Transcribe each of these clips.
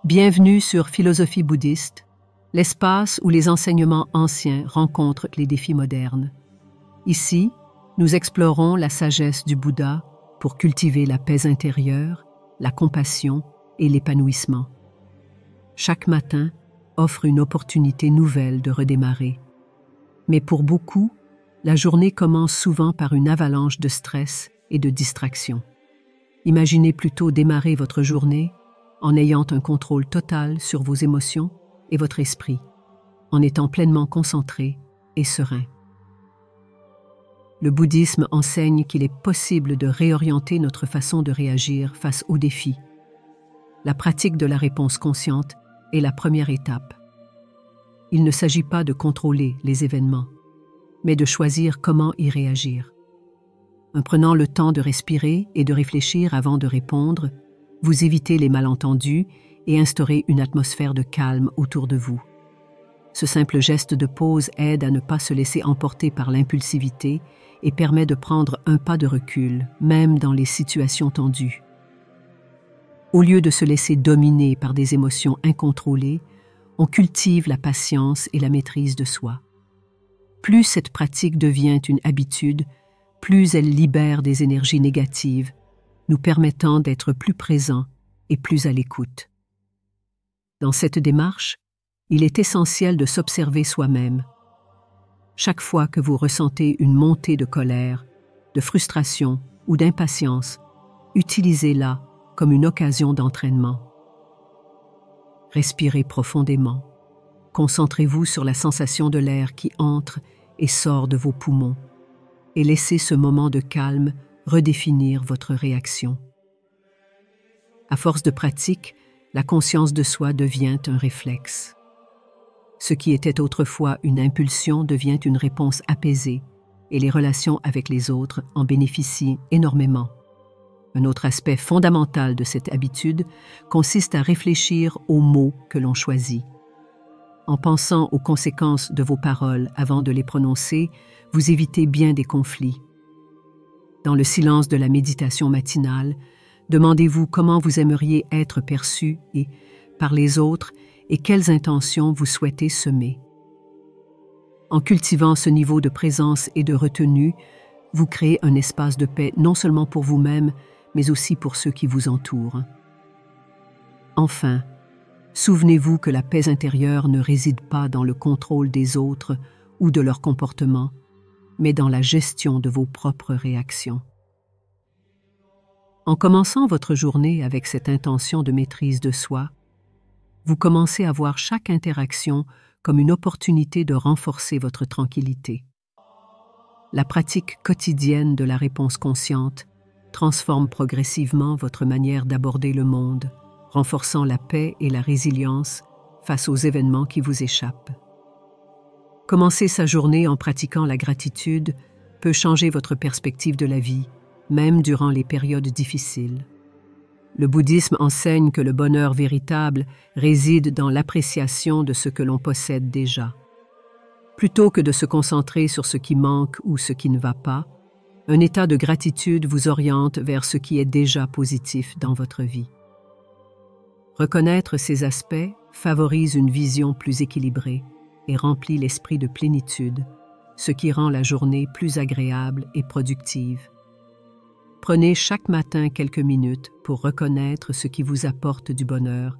Bienvenue sur Philosophie bouddhiste, l'espace où les enseignements anciens rencontrent les défis modernes. Ici, nous explorons la sagesse du Bouddha pour cultiver la paix intérieure, la compassion et l'épanouissement. Chaque matin offre une opportunité nouvelle de redémarrer. Mais pour beaucoup, la journée commence souvent par une avalanche de stress et de distractions. Imaginez plutôt démarrer votre journée en ayant un contrôle total sur vos émotions et votre esprit, en étant pleinement concentré et serein. Le bouddhisme enseigne qu'il est possible de réorienter notre façon de réagir face aux défis. La pratique de la réponse consciente est la première étape. Il ne s'agit pas de contrôler les événements, mais de choisir comment y réagir. En prenant le temps de respirer et de réfléchir avant de répondre, vous évitez les malentendus et instaurez une atmosphère de calme autour de vous. Ce simple geste de pause aide à ne pas se laisser emporter par l'impulsivité et permet de prendre un pas de recul, même dans les situations tendues. Au lieu de se laisser dominer par des émotions incontrôlées, on cultive la patience et la maîtrise de soi. Plus cette pratique devient une habitude, plus elle libère des énergies négatives, nous permettant d'être plus présents et plus à l'écoute. Dans cette démarche, il est essentiel de s'observer soi-même. Chaque fois que vous ressentez une montée de colère, de frustration ou d'impatience, utilisez-la comme une occasion d'entraînement. Respirez profondément. Concentrez-vous sur la sensation de l'air qui entre et sort de vos poumons et laissez ce moment de calme redéfinir votre réaction. À force de pratique, la conscience de soi devient un réflexe. Ce qui était autrefois une impulsion devient une réponse apaisée et les relations avec les autres en bénéficient énormément. Un autre aspect fondamental de cette habitude consiste à réfléchir aux mots que l'on choisit. En pensant aux conséquences de vos paroles avant de les prononcer, vous évitez bien des conflits. Dans le silence de la méditation matinale, demandez-vous comment vous aimeriez être perçu par les autres et quelles intentions vous souhaitez semer. En cultivant ce niveau de présence et de retenue, vous créez un espace de paix non seulement pour vous-même, mais aussi pour ceux qui vous entourent. Enfin, souvenez-vous que la paix intérieure ne réside pas dans le contrôle des autres ou de leur comportement, mais dans la gestion de vos propres réactions. En commençant votre journée avec cette intention de maîtrise de soi, vous commencez à voir chaque interaction comme une opportunité de renforcer votre tranquillité. La pratique quotidienne de la réponse consciente transforme progressivement votre manière d'aborder le monde, renforçant la paix et la résilience face aux événements qui vous échappent. Commencer sa journée en pratiquant la gratitude peut changer votre perspective de la vie, même durant les périodes difficiles. Le bouddhisme enseigne que le bonheur véritable réside dans l'appréciation de ce que l'on possède déjà. Plutôt que de se concentrer sur ce qui manque ou ce qui ne va pas, un état de gratitude vous oriente vers ce qui est déjà positif dans votre vie. Reconnaître ces aspects favorise une vision plus équilibrée et remplit l'esprit de plénitude, ce qui rend la journée plus agréable et productive. Prenez chaque matin quelques minutes pour reconnaître ce qui vous apporte du bonheur,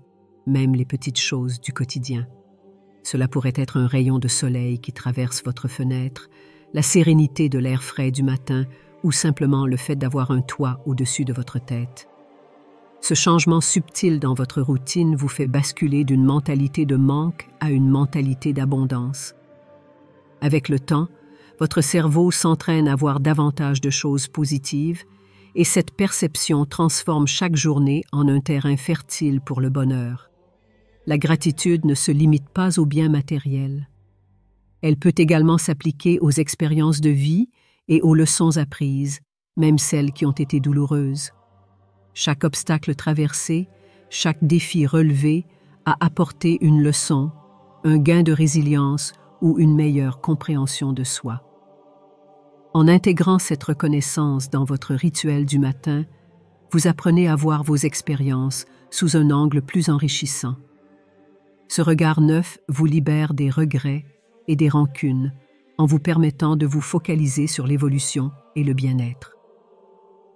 même les petites choses du quotidien. Cela pourrait être un rayon de soleil qui traverse votre fenêtre, la sérénité de l'air frais du matin ou simplement le fait d'avoir un toit au-dessus de votre tête. Ce changement subtil dans votre routine vous fait basculer d'une mentalité de manque à une mentalité d'abondance. Avec le temps, votre cerveau s'entraîne à voir davantage de choses positives et cette perception transforme chaque journée en un terrain fertile pour le bonheur. La gratitude ne se limite pas aux biens matériels. Elle peut également s'appliquer aux expériences de vie et aux leçons apprises, même celles qui ont été douloureuses. Chaque obstacle traversé, chaque défi relevé a apporté une leçon, un gain de résilience ou une meilleure compréhension de soi. En intégrant cette reconnaissance dans votre rituel du matin, vous apprenez à voir vos expériences sous un angle plus enrichissant. Ce regard neuf vous libère des regrets et des rancunes en vous permettant de vous focaliser sur l'évolution et le bien-être.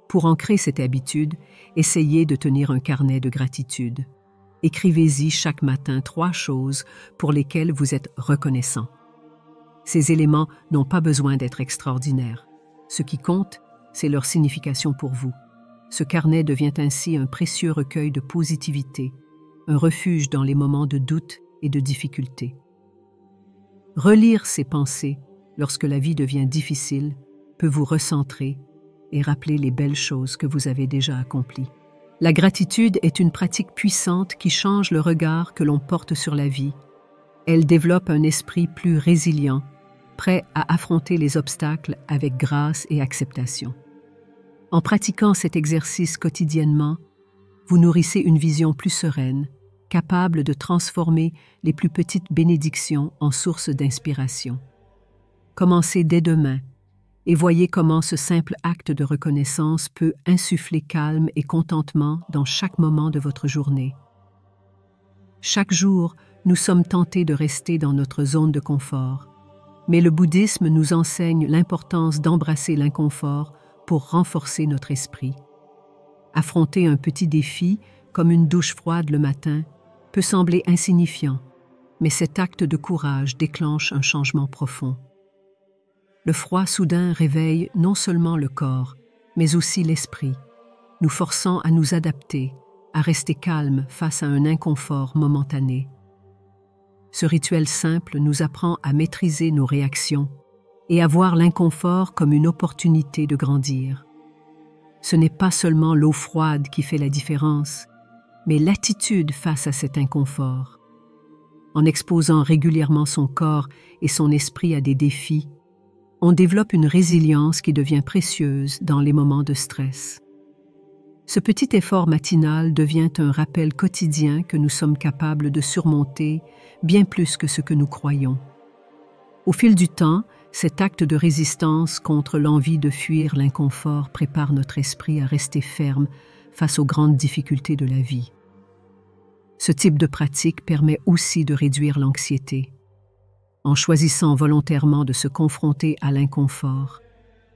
Pour ancrer cette habitude, essayez de tenir un carnet de gratitude. Écrivez-y chaque matin 3 choses pour lesquelles vous êtes reconnaissant. Ces éléments n'ont pas besoin d'être extraordinaires. Ce qui compte, c'est leur signification pour vous. Ce carnet devient ainsi un précieux recueil de positivité, un refuge dans les moments de doute et de difficulté. Relire ces pensées lorsque la vie devient difficile peut vous recentrer et rappeler les belles choses que vous avez déjà accomplies. La gratitude est une pratique puissante qui change le regard que l'on porte sur la vie. Elle développe un esprit plus résilient, prêt à affronter les obstacles avec grâce et acceptation. En pratiquant cet exercice quotidiennement, vous nourrissez une vision plus sereine, capable de transformer les plus petites bénédictions en source d'inspiration. Commencez dès demain et voyez comment ce simple acte de reconnaissance peut insuffler calme et contentement dans chaque moment de votre journée. Chaque jour, nous sommes tentés de rester dans notre zone de confort, mais le bouddhisme nous enseigne l'importance d'embrasser l'inconfort pour renforcer notre esprit. Affronter un petit défi, comme une douche froide le matin, peut sembler insignifiant, mais cet acte de courage déclenche un changement profond. Le froid soudain réveille non seulement le corps, mais aussi l'esprit, nous forçant à nous adapter, à rester calmes face à un inconfort momentané. Ce rituel simple nous apprend à maîtriser nos réactions et à voir l'inconfort comme une opportunité de grandir. Ce n'est pas seulement l'eau froide qui fait la différence, mais l'attitude face à cet inconfort. En exposant régulièrement son corps et son esprit à des défis, on développe une résilience qui devient précieuse dans les moments de stress. Ce petit effort matinal devient un rappel quotidien que nous sommes capables de surmonter bien plus que ce que nous croyons. Au fil du temps, cet acte de résistance contre l'envie de fuir l'inconfort prépare notre esprit à rester ferme face aux grandes difficultés de la vie. Ce type de pratique permet aussi de réduire l'anxiété. En choisissant volontairement de se confronter à l'inconfort,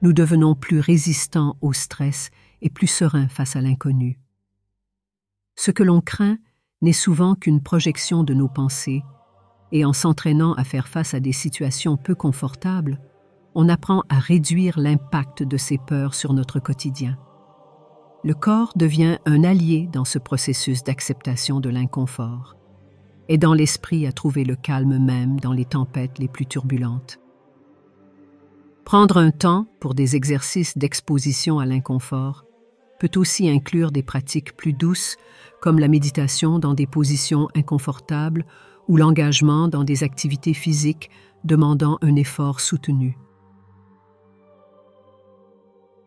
nous devenons plus résistants au stress et plus sereins face à l'inconnu. Ce que l'on craint n'est souvent qu'une projection de nos pensées, et en s'entraînant à faire face à des situations peu confortables, on apprend à réduire l'impact de ces peurs sur notre quotidien. Le corps devient un allié dans ce processus d'acceptation de l'inconfort, aidant l'esprit à trouver le calme même dans les tempêtes les plus turbulentes. Prendre un temps pour des exercices d'exposition à l'inconfort peut aussi inclure des pratiques plus douces comme la méditation dans des positions inconfortables ou l'engagement dans des activités physiques demandant un effort soutenu.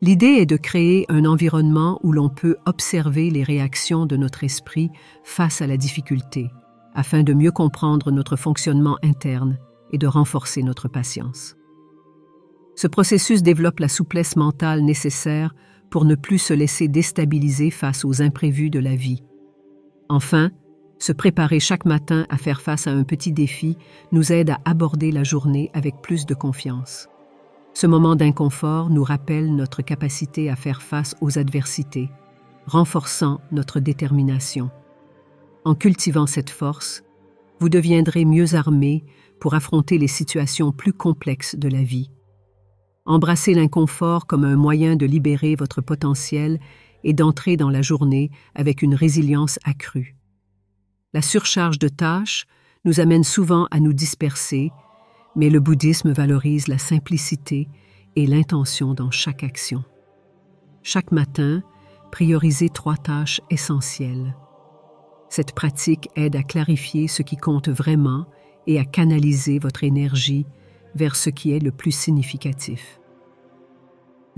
L'idée est de créer un environnement où l'on peut observer les réactions de notre esprit face à la difficulté, afin de mieux comprendre notre fonctionnement interne et de renforcer notre patience. Ce processus développe la souplesse mentale nécessaire pour ne plus se laisser déstabiliser face aux imprévus de la vie. Enfin, se préparer chaque matin à faire face à un petit défi nous aide à aborder la journée avec plus de confiance. Ce moment d'inconfort nous rappelle notre capacité à faire face aux adversités, renforçant notre détermination. En cultivant cette force, vous deviendrez mieux armé pour affronter les situations plus complexes de la vie. Embrassez l'inconfort comme un moyen de libérer votre potentiel et d'entrer dans la journée avec une résilience accrue. La surcharge de tâches nous amène souvent à nous disperser, mais le bouddhisme valorise la simplicité et l'intention dans chaque action. Chaque matin, priorisez 3 tâches essentielles. Cette pratique aide à clarifier ce qui compte vraiment et à canaliser votre énergie vers ce qui est le plus significatif.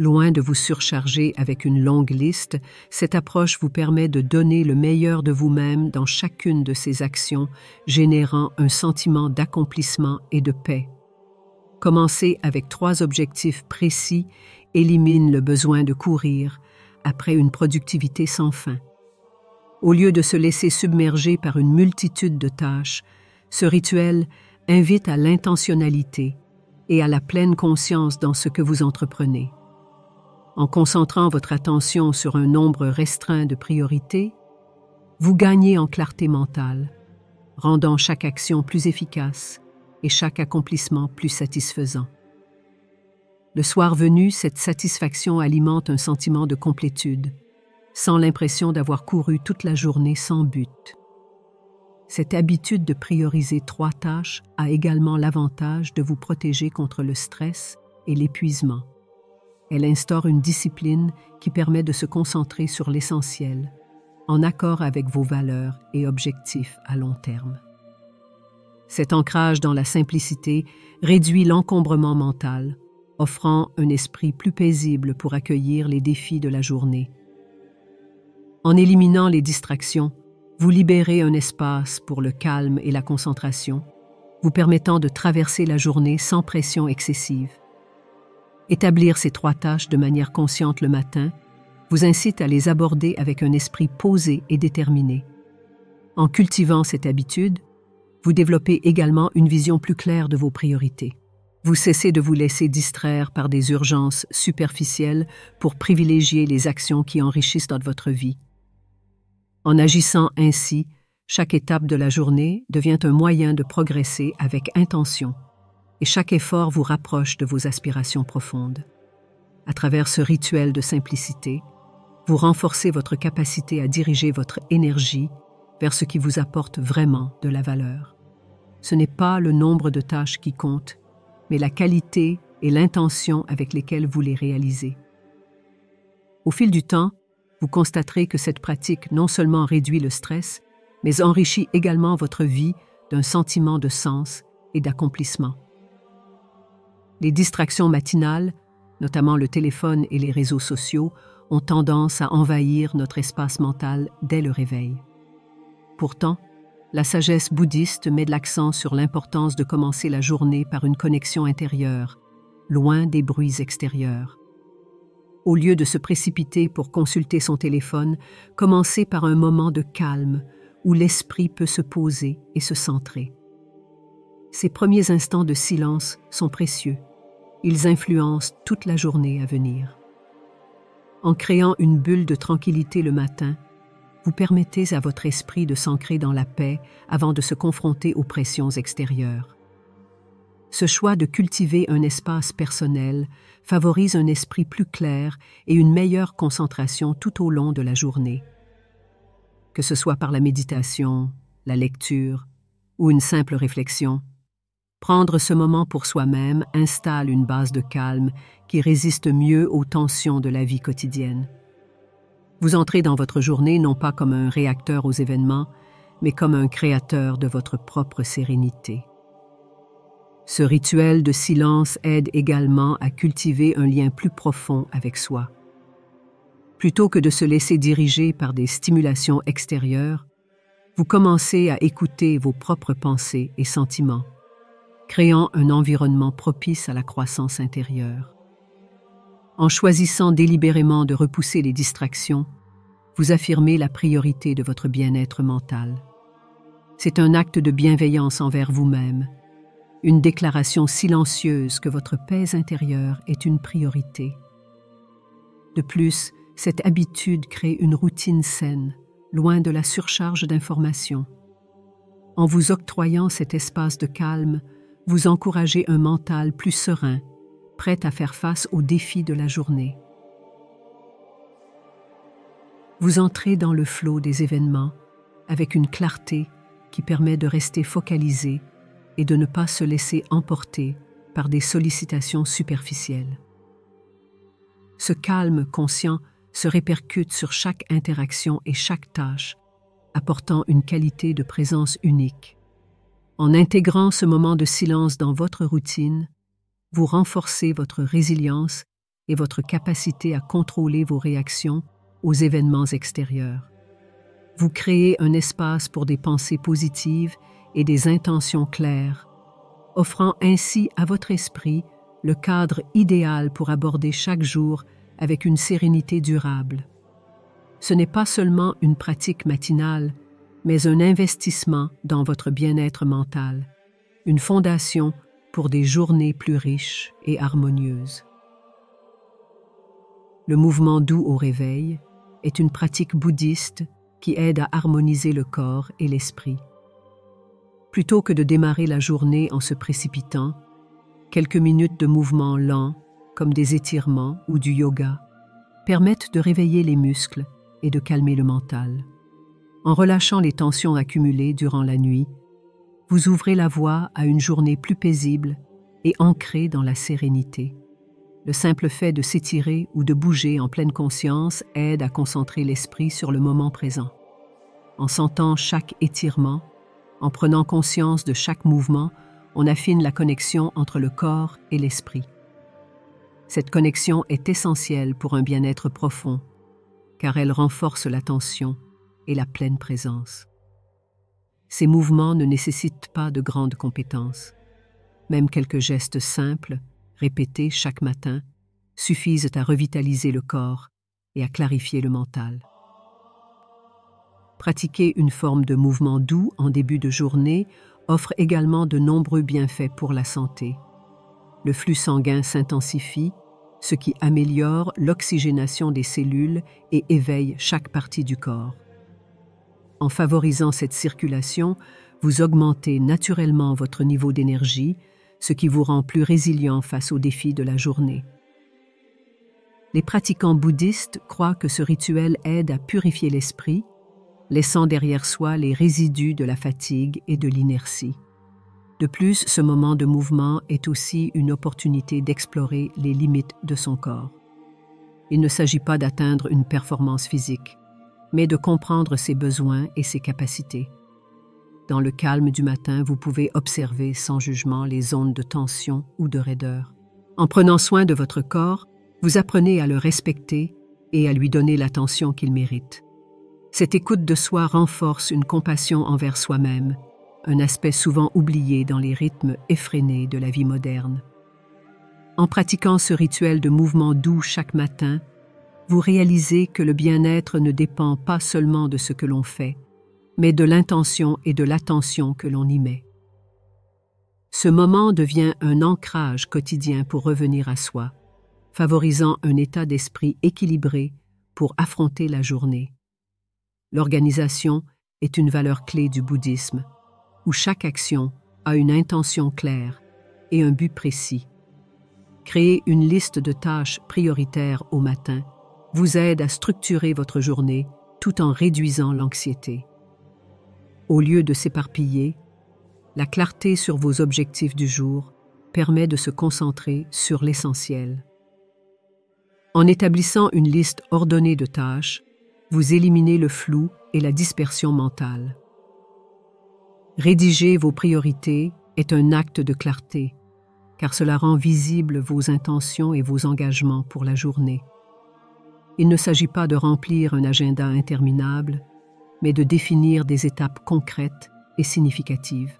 Loin de vous surcharger avec une longue liste, cette approche vous permet de donner le meilleur de vous-même dans chacune de ces actions, générant un sentiment d'accomplissement et de paix. Commencer avec 3 objectifs précis élimine le besoin de courir après une productivité sans fin. Au lieu de se laisser submerger par une multitude de tâches, ce rituel invite à l'intentionnalité et à la pleine conscience dans ce que vous entreprenez. En concentrant votre attention sur un nombre restreint de priorités, vous gagnez en clarté mentale, rendant chaque action plus efficace et chaque accomplissement plus satisfaisant. Le soir venu, cette satisfaction alimente un sentiment de complétude, sans l'impression d'avoir couru toute la journée sans but. Cette habitude de prioriser 3 tâches a également l'avantage de vous protéger contre le stress et l'épuisement. Elle instaure une discipline qui permet de se concentrer sur l'essentiel, en accord avec vos valeurs et objectifs à long terme. Cet ancrage dans la simplicité réduit l'encombrement mental, offrant un esprit plus paisible pour accueillir les défis de la journée. En éliminant les distractions, vous libérez un espace pour le calme et la concentration, vous permettant de traverser la journée sans pression excessive. Établir ces 3 tâches de manière consciente le matin vous incite à les aborder avec un esprit posé et déterminé. En cultivant cette habitude, vous développez également une vision plus claire de vos priorités. Vous cessez de vous laisser distraire par des urgences superficielles pour privilégier les actions qui enrichissent votre vie. En agissant ainsi, chaque étape de la journée devient un moyen de progresser avec intention, et chaque effort vous rapproche de vos aspirations profondes. À travers ce rituel de simplicité, vous renforcez votre capacité à diriger votre énergie vers ce qui vous apporte vraiment de la valeur. Ce n'est pas le nombre de tâches qui compte, mais la qualité et l'intention avec lesquelles vous les réalisez. Au fil du temps, vous constaterez que cette pratique non seulement réduit le stress, mais enrichit également votre vie d'un sentiment de sens et d'accomplissement. Les distractions matinales, notamment le téléphone et les réseaux sociaux, ont tendance à envahir notre espace mental dès le réveil. Pourtant, la sagesse bouddhiste met l'accent sur l'importance de commencer la journée par une connexion intérieure, loin des bruits extérieurs. Au lieu de se précipiter pour consulter son téléphone, commencez par un moment de calme où l'esprit peut se poser et se centrer. Ces premiers instants de silence sont précieux. Ils influencent toute la journée à venir. En créant une bulle de tranquillité le matin, vous permettez à votre esprit de s'ancrer dans la paix avant de se confronter aux pressions extérieures. Ce choix de cultiver un espace personnel favorise un esprit plus clair et une meilleure concentration tout au long de la journée. Que ce soit par la méditation, la lecture ou une simple réflexion, prendre ce moment pour soi-même installe une base de calme qui résiste mieux aux tensions de la vie quotidienne. Vous entrez dans votre journée non pas comme un réacteur aux événements, mais comme un créateur de votre propre sérénité. Ce rituel de silence aide également à cultiver un lien plus profond avec soi. Plutôt que de se laisser diriger par des stimulations extérieures, vous commencez à écouter vos propres pensées et sentiments, créant un environnement propice à la croissance intérieure. En choisissant délibérément de repousser les distractions, vous affirmez la priorité de votre bien-être mental. C'est un acte de bienveillance envers vous-même, une déclaration silencieuse que votre paix intérieure est une priorité. De plus, cette habitude crée une routine saine, loin de la surcharge d'informations. En vous octroyant cet espace de calme, vous encouragez un mental plus serein, prêt à faire face aux défis de la journée. Vous entrez dans le flot des événements avec une clarté qui permet de rester focalisé et de ne pas se laisser emporter par des sollicitations superficielles. Ce calme conscient se répercute sur chaque interaction et chaque tâche, apportant une qualité de présence unique. En intégrant ce moment de silence dans votre routine, vous renforcez votre résilience et votre capacité à contrôler vos réactions aux événements extérieurs. Vous créez un espace pour des pensées positives et des intentions claires, offrant ainsi à votre esprit le cadre idéal pour aborder chaque jour avec une sérénité durable. Ce n'est pas seulement une pratique matinale, mais un investissement dans votre bien-être mental, une fondation pour des journées plus riches et harmonieuses. Le mouvement doux au réveil est une pratique bouddhiste qui aide à harmoniser le corps et l'esprit. Plutôt que de démarrer la journée en se précipitant, quelques minutes de mouvement lent, comme des étirements ou du yoga, permettent de réveiller les muscles et de calmer le mental. En relâchant les tensions accumulées durant la nuit, vous ouvrez la voie à une journée plus paisible et ancrée dans la sérénité. Le simple fait de s'étirer ou de bouger en pleine conscience aide à concentrer l'esprit sur le moment présent. En sentant chaque étirement, en prenant conscience de chaque mouvement, on affine la connexion entre le corps et l'esprit. Cette connexion est essentielle pour un bien-être profond, car elle renforce l'attention et la pleine présence. Ces mouvements ne nécessitent pas de grandes compétences. Même quelques gestes simples, répétés chaque matin, suffisent à revitaliser le corps et à clarifier le mental. Pratiquer une forme de mouvement doux en début de journée offre également de nombreux bienfaits pour la santé. Le flux sanguin s'intensifie, ce qui améliore l'oxygénation des cellules et éveille chaque partie du corps. En favorisant cette circulation, vous augmentez naturellement votre niveau d'énergie, ce qui vous rend plus résilient face aux défis de la journée. Les pratiquants bouddhistes croient que ce rituel aide à purifier l'esprit, laissant derrière soi les résidus de la fatigue et de l'inertie. De plus, ce moment de mouvement est aussi une opportunité d'explorer les limites de son corps. Il ne s'agit pas d'atteindre une performance physique, mais de comprendre ses besoins et ses capacités. Dans le calme du matin, vous pouvez observer sans jugement les zones de tension ou de raideur. En prenant soin de votre corps, vous apprenez à le respecter et à lui donner l'attention qu'il mérite. Cette écoute de soi renforce une compassion envers soi-même, un aspect souvent oublié dans les rythmes effrénés de la vie moderne. En pratiquant ce rituel de mouvement doux chaque matin, vous réalisez que le bien-être ne dépend pas seulement de ce que l'on fait, mais de l'intention et de l'attention que l'on y met. Ce moment devient un ancrage quotidien pour revenir à soi, favorisant un état d'esprit équilibré pour affronter la journée. L'organisation est une valeur clé du bouddhisme, où chaque action a une intention claire et un but précis. Créer une liste de tâches prioritaires au matin vous aide à structurer votre journée tout en réduisant l'anxiété. Au lieu de s'éparpiller, la clarté sur vos objectifs du jour permet de se concentrer sur l'essentiel. En établissant une liste ordonnée de tâches, vous éliminez le flou et la dispersion mentale. Rédiger vos priorités est un acte de clarté, car cela rend visibles vos intentions et vos engagements pour la journée. Il ne s'agit pas de remplir un agenda interminable, mais de définir des étapes concrètes et significatives.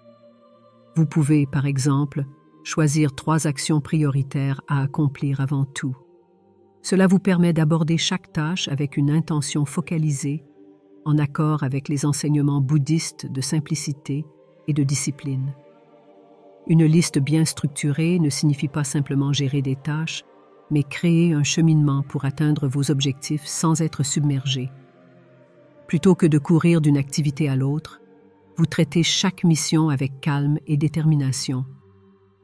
Vous pouvez, par exemple, choisir 3 actions prioritaires à accomplir avant tout. Cela vous permet d'aborder chaque tâche avec une intention focalisée, en accord avec les enseignements bouddhistes de simplicité et de discipline. Une liste bien structurée ne signifie pas simplement gérer des tâches, mais créer un cheminement pour atteindre vos objectifs sans être submergé. Plutôt que de courir d'une activité à l'autre, vous traitez chaque mission avec calme et détermination.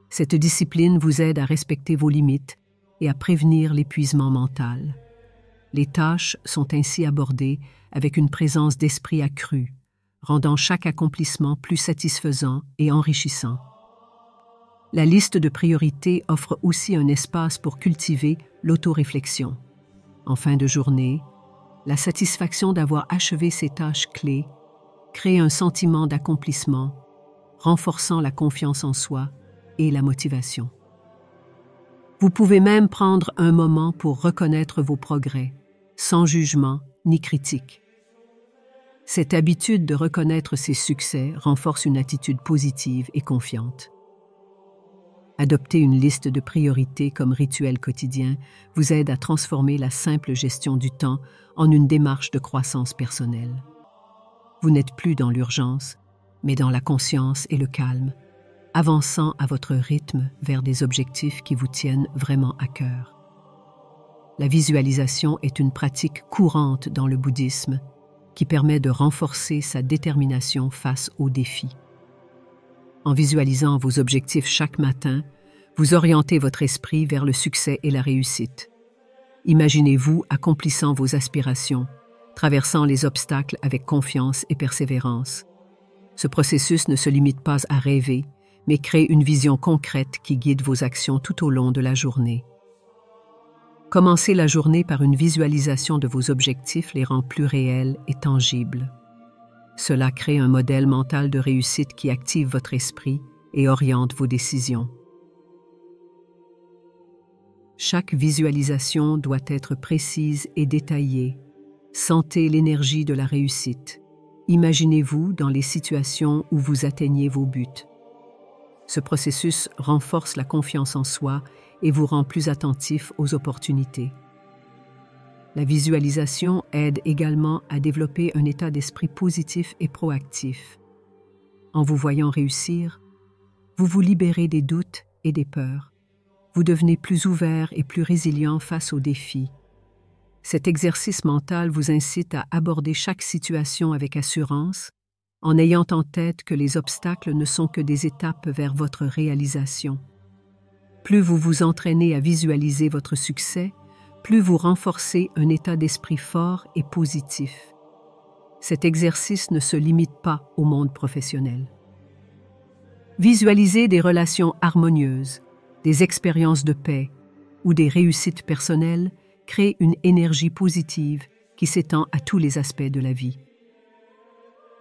Cette discipline vous aide à respecter vos limites et à prévenir l'épuisement mental. Les tâches sont ainsi abordées avec une présence d'esprit accrue, rendant chaque accomplissement plus satisfaisant et enrichissant. La liste de priorités offre aussi un espace pour cultiver l'autoréflexion. En fin de journée, la satisfaction d'avoir achevé ces tâches clés crée un sentiment d'accomplissement, renforçant la confiance en soi et la motivation. Vous pouvez même prendre un moment pour reconnaître vos progrès, sans jugement ni critique. Cette habitude de reconnaître ses succès renforce une attitude positive et confiante. Adopter une liste de priorités comme rituel quotidien vous aide à transformer la simple gestion du temps en une démarche de croissance personnelle. Vous n'êtes plus dans l'urgence, mais dans la conscience et le calme, avançant à votre rythme vers des objectifs qui vous tiennent vraiment à cœur. La visualisation est une pratique courante dans le bouddhisme qui permet de renforcer sa détermination face aux défis. En visualisant vos objectifs chaque matin, vous orientez votre esprit vers le succès et la réussite. Imaginez-vous accomplissant vos aspirations, traversant les obstacles avec confiance et persévérance. Ce processus ne se limite pas à rêver, mais crée une vision concrète qui guide vos actions tout au long de la journée. Commencer la journée par une visualisation de vos objectifs les rend plus réels et tangibles. Cela crée un modèle mental de réussite qui active votre esprit et oriente vos décisions. Chaque visualisation doit être précise et détaillée. Sentez l'énergie de la réussite. Imaginez-vous dans les situations où vous atteignez vos buts. Ce processus renforce la confiance en soi et vous rend plus attentif aux opportunités. La visualisation aide également à développer un état d'esprit positif et proactif. En vous voyant réussir, vous vous libérez des doutes et des peurs. Vous devenez plus ouvert et plus résilient face aux défis. Cet exercice mental vous incite à aborder chaque situation avec assurance, en ayant en tête que les obstacles ne sont que des étapes vers votre réalisation. Plus vous vous entraînez à visualiser votre succès, plus vous renforcez un état d'esprit fort et positif. Cet exercice ne se limite pas au monde professionnel. Visualisez des relations harmonieuses, des expériences de paix ou des réussites personnelles crée une énergie positive qui s'étend à tous les aspects de la vie.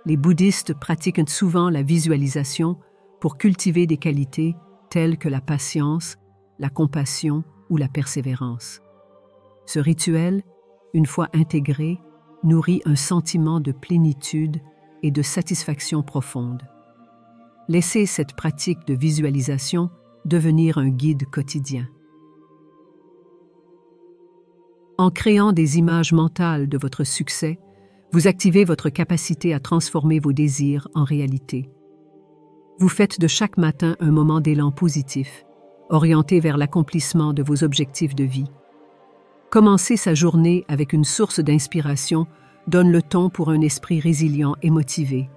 Les bouddhistes pratiquent souvent la visualisation pour cultiver des qualités telles que la patience, la compassion ou la persévérance. Ce rituel, une fois intégré, nourrit un sentiment de plénitude et de satisfaction profonde. Laissez cette pratique de visualisation devenir un guide quotidien. En créant des images mentales de votre succès, vous activez votre capacité à transformer vos désirs en réalité. Vous faites de chaque matin un moment d'élan positif, orienté vers l'accomplissement de vos objectifs de vie. Commencer sa journée avec une source d'inspiration donne le ton pour un esprit résilient et motivé.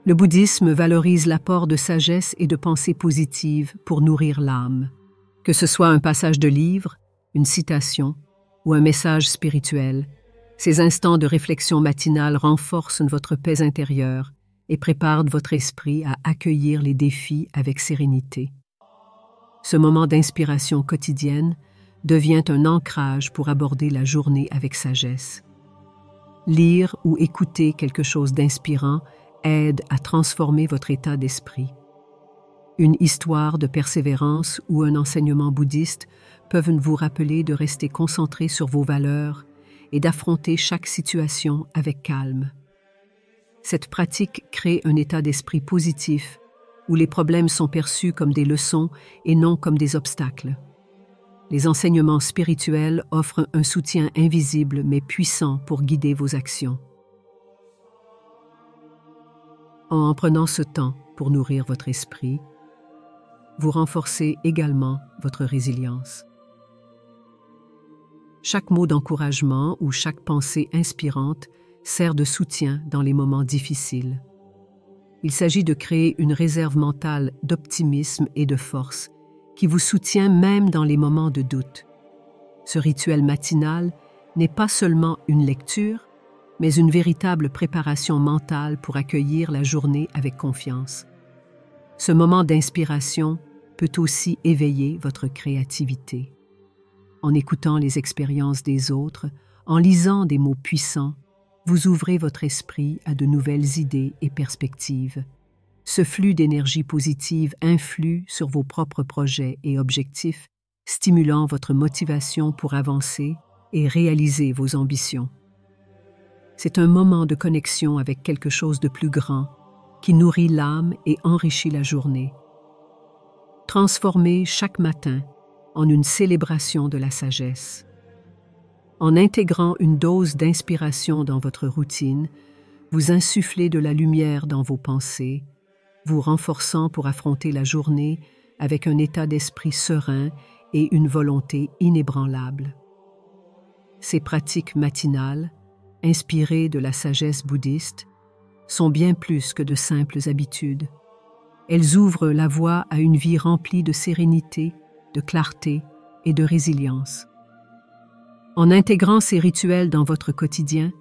Le bouddhisme valorise l'apport de sagesse et de pensée positive pour nourrir l'âme. Que ce soit un passage de livre, une citation ou un message spirituel, ces instants de réflexion matinale renforcent votre paix intérieure et préparent votre esprit à accueillir les défis avec sérénité. Ce moment d'inspiration quotidienne devient un ancrage pour aborder la journée avec sagesse. Lire ou écouter quelque chose d'inspirant aide à transformer votre état d'esprit. Une histoire de persévérance ou un enseignement bouddhiste peuvent vous rappeler de rester concentré sur vos valeurs et d'affronter chaque situation avec calme. Cette pratique crée un état d'esprit positif où les problèmes sont perçus comme des leçons et non comme des obstacles. Les enseignements spirituels offrent un soutien invisible mais puissant pour guider vos actions. En prenant ce temps pour nourrir votre esprit, vous renforcez également votre résilience. Chaque mot d'encouragement ou chaque pensée inspirante sert de soutien dans les moments difficiles. Il s'agit de créer une réserve mentale d'optimisme et de force qui vous soutient même dans les moments de doute. Ce rituel matinal n'est pas seulement une lecture, mais une véritable préparation mentale pour accueillir la journée avec confiance. Ce moment d'inspiration peut aussi éveiller votre créativité. En écoutant les expériences des autres, en lisant des mots puissants, vous ouvrez votre esprit à de nouvelles idées et perspectives. Ce flux d'énergie positive influe sur vos propres projets et objectifs, stimulant votre motivation pour avancer et réaliser vos ambitions. C'est un moment de connexion avec quelque chose de plus grand qui nourrit l'âme et enrichit la journée. Transformez chaque matin en une célébration de la sagesse. En intégrant une dose d'inspiration dans votre routine, vous insufflez de la lumière dans vos pensées, vous renforçant pour affronter la journée avec un état d'esprit serein et une volonté inébranlable. Ces pratiques matinales, inspirées de la sagesse bouddhiste, sont bien plus que de simples habitudes. Elles ouvrent la voie à une vie remplie de sérénité, de clarté et de résilience. En intégrant ces rituels dans votre quotidien,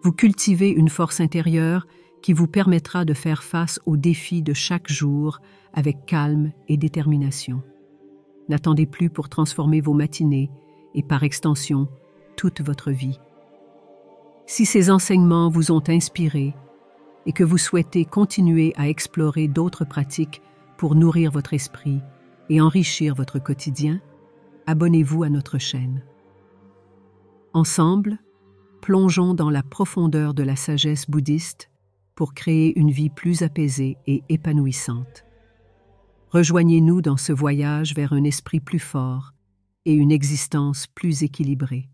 vous cultivez une force intérieure qui vous permettra de faire face aux défis de chaque jour avec calme et détermination. N'attendez plus pour transformer vos matinées et, par extension, toute votre vie. Si ces enseignements vous ont inspiré et que vous souhaitez continuer à explorer d'autres pratiques pour nourrir votre esprit et enrichir votre quotidien, abonnez-vous à notre chaîne. Ensemble, plongeons dans la profondeur de la sagesse bouddhiste pour créer une vie plus apaisée et épanouissante. Rejoignez-nous dans ce voyage vers un esprit plus fort et une existence plus équilibrée.